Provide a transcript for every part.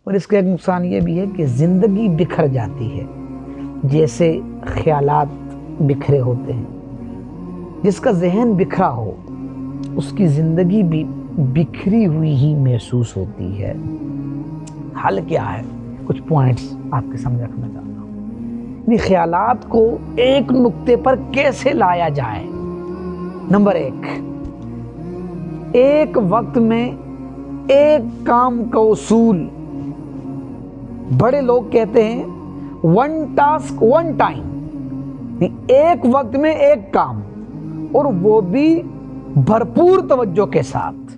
اور اس کا ایک نقصان یہ بھی ہے کہ زندگی بکھر جاتی ہے، جیسے خیالات بکھرے ہوتے ہیں۔ جس کا ذہن بکھرا ہو اس کی زندگی بھی بکھری ہوئی ہی محسوس ہوتی ہے۔ حل کیا ہے؟ کچھ پوائنٹس آپ کے سامنے رکھنا چاہتا ہوں۔ خیالات کو ایک نقطے پر کیسے لایا جائے؟ نمبر 1، ایک وقت میں ایک کام کا اصول۔ بڑے لوگ کہتے ہیں ون ٹاسک ون ٹائم، ایک وقت میں ایک کام، اور وہ بھی بھرپور توجہ کے ساتھ۔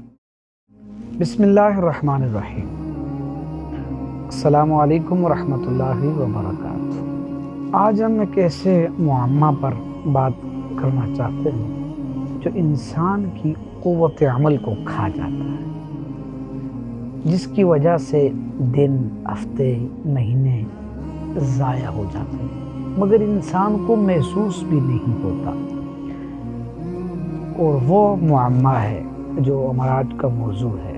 بسم اللہ الرحمن الرحیم۔ السلام علیکم ورحمۃ اللہ وبرکاتہ۔ آج ہم ایک ایسے معمہ پر بات کرنا چاہتے ہیں جو انسان کی قوت عمل کو کھا جاتا ہے، جس کی وجہ سے دن، ہفتے، مہینے ضائع ہو جاتے ہیں مگر انسان کو محسوس بھی نہیں ہوتا۔ اور وہ معمہ ہے جو ہمارا آج کا موضوع ہے،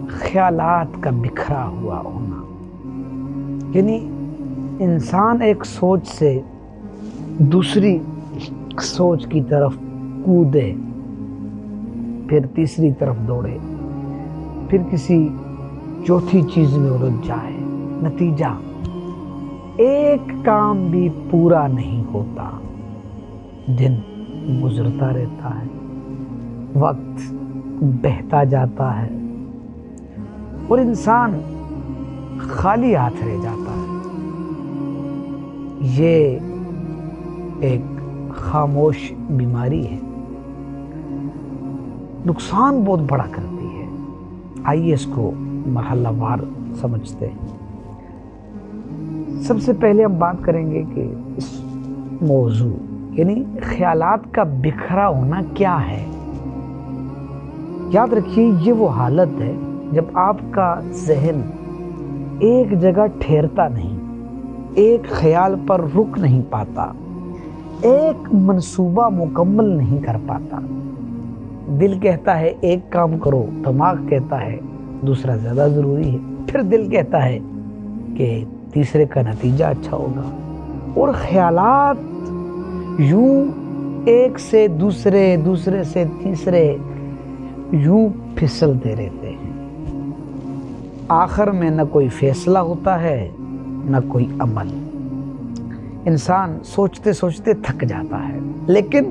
خیالات کا بکھرا ہوا ہونا۔ یعنی انسان ایک سوچ سے دوسری سوچ کی طرف کودے، پھر تیسری طرف دوڑے، پھر کسی چوتھی چیز میں الجھ جائے، نتیجہ ایک کام بھی پورا نہیں ہوتا۔ دن گزرتا رہتا ہے، وقت بہتا جاتا ہے اور انسان خالی ہاتھ رہ جاتا ہے۔ یہ ایک خاموش بیماری ہے، نقصان بہت بڑا کرتی ہے۔ آئیے اس کو مرحلہ وار سمجھتے ہیں۔ سب سے پہلے ہم بات کریں گے کہ اس موضوع یعنی خیالات کا بکھرا ہونا کیا ہے۔ یاد رکھیے، یہ وہ حالت ہے جب آپ کا ذہن ایک جگہ ٹھہرتا نہیں، ایک خیال پر رک نہیں پاتا، ایک منصوبہ مکمل نہیں کر پاتا۔ دل کہتا ہے ایک کام کرو، دماغ کہتا ہے دوسرا زیادہ ضروری ہے، پھر دل کہتا ہے کہ تیسرے کا نتیجہ اچھا ہوگا، اور خیالات یوں ایک سے دوسرے، دوسرے سے تیسرے یوں پھسلتے رہتے ہیں۔ آخر میں نہ کوئی فیصلہ ہوتا ہے نہ کوئی عمل۔ انسان سوچتے سوچتے تھک جاتا ہے لیکن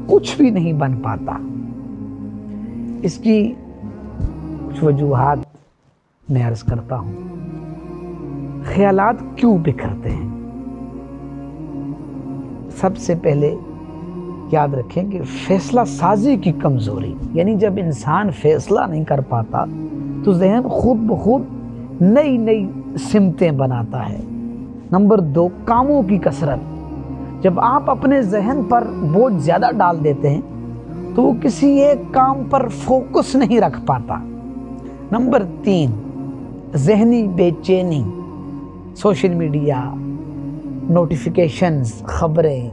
کچھ بھی نہیں بن پاتا۔ اس کی کچھ وجوہات میں عرض کرتا ہوں۔ خیالات کیوں بکھرتے ہیں؟ سب سے پہلے یاد رکھیں کہ فیصلہ سازی کی کمزوری، یعنی جب انسان فیصلہ نہیں کر پاتا تو ذہن خود بخود نئی نئی سمتیں بناتا ہے۔ نمبر 2، کاموں کی کثرت۔ جب آپ اپنے ذہن پر بوجھ زیادہ ڈال دیتے ہیں تو وہ کسی ایک کام پر فوکس نہیں رکھ پاتا۔ نمبر 3، ذہنی بے چینی۔ سوشل میڈیا، نوٹیفیکیشنز، خبریں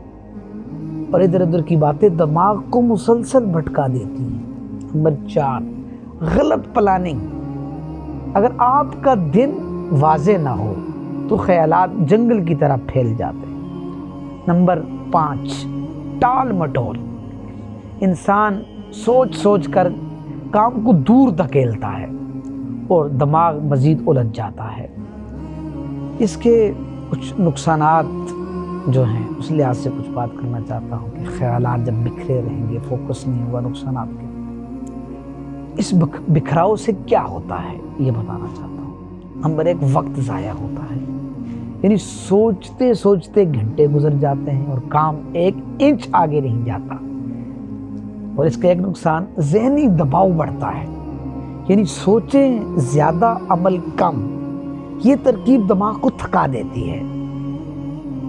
اور ادھر ادھر کی باتیں دماغ کو مسلسل بھٹکا دیتی ہیں۔ نمبر 4، غلط پلاننگ۔ اگر آپ کا دن واضح نہ ہو تو خیالات جنگل کی طرح پھیل جاتے ہیں۔ نمبر 5، ٹال مٹول۔ انسان سوچ سوچ کر کام کو دور دھکیلتا ہے اور دماغ مزید الجھ جاتا ہے۔ اس کے کچھ نقصانات جو ہیں اس لحاظ سے کچھ بات کرنا چاہتا ہوں کہ خیالات جب بکھرے رہیں گے، فوکس نہیں ہوگا، نقصانات کے۔ اس بکھراؤ سے کیا ہوتا ہے یہ بتانا چاہتا ہوں۔ نمبر 1، وقت ضائع ہوتا ہے، یعنی سوچتے سوچتے گھنٹے گزر جاتے ہیں اور کام ایک انچ آگے نہیں جاتا۔ اور اس کا ایک نقصان ذہنی دباؤ بڑھتا ہے، یعنی سوچیں زیادہ عمل کم۔ یہ ترکیب دماغ کو تھکا دیتی ہے۔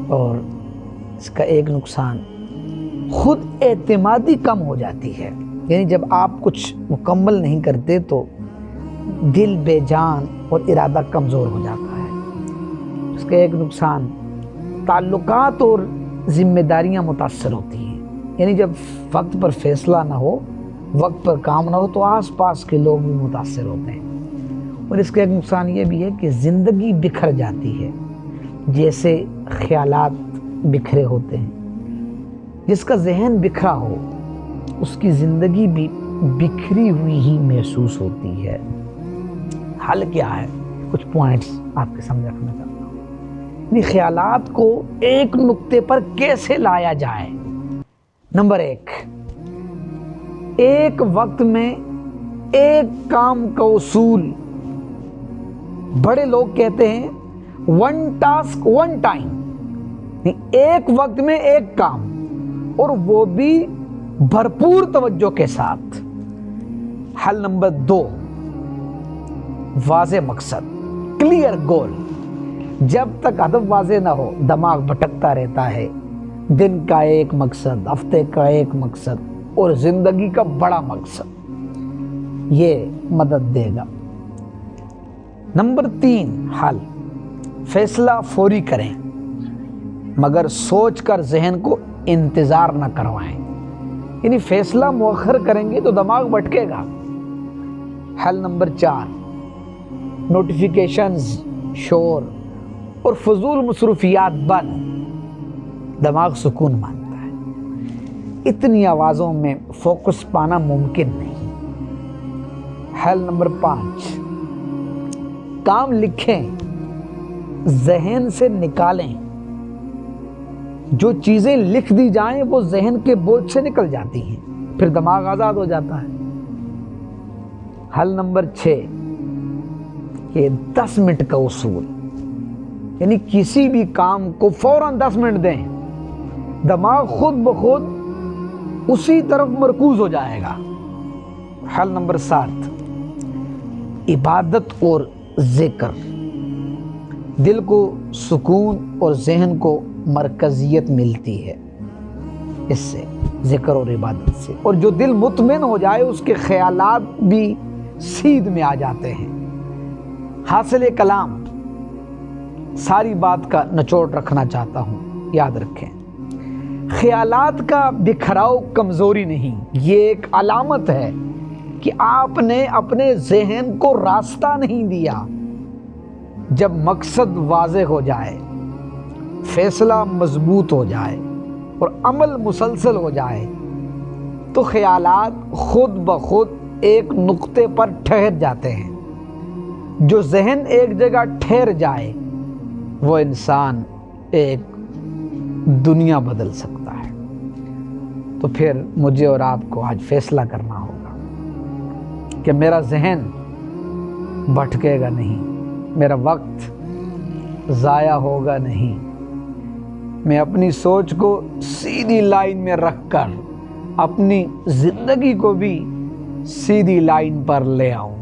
اور اس کا ایک نقصان خود اعتمادی کم ہو جاتی ہے، یعنی جب آپ کچھ مکمل نہیں کرتے تو دل بے جان اور ارادہ کمزور ہو جاتا ہے۔ اس کا ایک نقصان تعلقات اور ذمہ داریاں متاثر ہوتی ہیں، یعنی جب وقت پر فیصلہ نہ ہو، وقت پر کام نہ ہو تو آس پاس کے لوگ بھی متاثر ہوتے ہیں اور اس کا ایک نقصان یہ بھی ہے کہ زندگی بکھر جاتی ہے، جیسے خیالات بکھرے ہوتے ہیں۔ جس کا ذہن بکھرا ہو اس کی زندگی بھی بکھری ہوئی ہی محسوس ہوتی ہے۔ حل کیا ہے؟ کچھ پوائنٹس آپ کے سامنے رکھنا چاہتا ہوں۔ یعنی خیالات کو ایک نقطے پر کیسے لایا جائے۔ نمبر 1، ایک وقت میں ایک کام کا اصول۔ بڑے لوگ کہتے ہیں ون ٹاسک ون ٹائم، ایک وقت میں ایک کام، اور وہ بھی بھرپور توجہ کے ساتھ۔ حل نمبر 2، واضح مقصد، کلیئر گول۔ جب تک ہدف واضح نہ ہو دماغ بھٹکتا رہتا ہے۔ دن کا ایک مقصد، ہفتے کا ایک مقصد، اور زندگی کا بڑا مقصد، یہ مدد دے گا۔ نمبر 3 حل، فیصلہ فوری کریں مگر سوچ کر ذہن کو انتظار نہ کروائیں۔ یعنی فیصلہ مؤخر کریں گے تو دماغ بھٹکے گا۔ حل نمبر 4، نوٹیفیکیشنز، شور اور فضول مصروفیات بند، دماغ سکون مانتا ہے۔ اتنی آوازوں میں فوکس پانا ممکن نہیں۔ حل نمبر 5، کام لکھیں، ذہن سے نکالیں۔ جو چیزیں لکھ دی جائیں وہ ذہن کے بوجھ سے نکل جاتی ہیں، پھر دماغ آزاد ہو جاتا ہے۔ حل نمبر 6، یہ 10 منٹ کا اصول، یعنی کسی بھی کام کو فوراً 10 منٹ دیں، دماغ خود بخود اسی طرف مرکوز ہو جائے گا۔ حل نمبر 7، عبادت اور ذکر، دل کو سکون اور ذہن کو مرکزیت ملتی ہے اس سے، ذکر اور عبادت سے۔ اور جو دل مطمئن ہو جائے اس کے خیالات بھی سیدھ میں آ جاتے ہیں۔ حاصل کلام، ساری بات کا نچوڑ رکھنا چاہتا ہوں، یاد رکھیں، خیالات کا بکھراؤ کمزوری نہیں، یہ ایک علامت ہے کہ آپ نے اپنے ذہن کو راستہ نہیں دیا۔ جب مقصد واضح ہو جائے، فیصلہ مضبوط ہو جائے اور عمل مسلسل ہو جائے تو خیالات خود بخود ایک نقطے پر ٹھہر جاتے ہیں۔ جو ذہن ایک جگہ ٹھہر جائے وہ انسان ایک دنیا بدل سکتا ہے۔ تو پھر مجھے اور آپ کو آج فیصلہ کرنا ہوگا کہ میرا ذہن بھٹکے گا نہیں، میرا وقت ضائع ہوگا نہیں، میں اپنی سوچ کو سیدھی لائن میں رکھ کر اپنی زندگی کو بھی سیدھی لائن پر لے آؤں۔